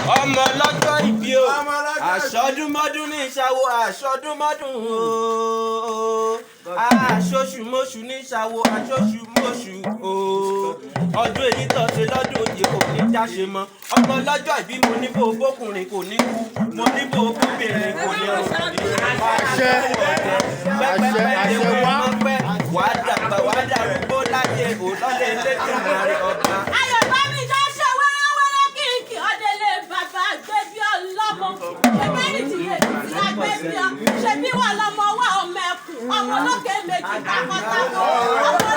ọmọ lọ́jọ́ ìbí o àṣọdúnmọ́dún ní ìṣàwọ̀ àṣọdúnmọ́dún o àṣoṣùmọ́ṣù ní ìṣàwọ̀ àṣoṣùmọ́ṣù o ọdún èyí tó ṣe lọ́dún òye kò ní jáṣe mọ́ ọmọ lọ́jọ́ ìbí mo ní bó bókùnrin kò ní kú mo ní bó bóbìnrin kò ní ọ̀rọ̀ àṣẹ wá wàá dàgbà wàá dàrúgbó láyé òlọ́lẹ̀ lẹ́kùnrin ọba. Ṣebí wà lọ́mọ wá ọmọ ẹkùn ọmọ olókè méjì kápátákó ọmọ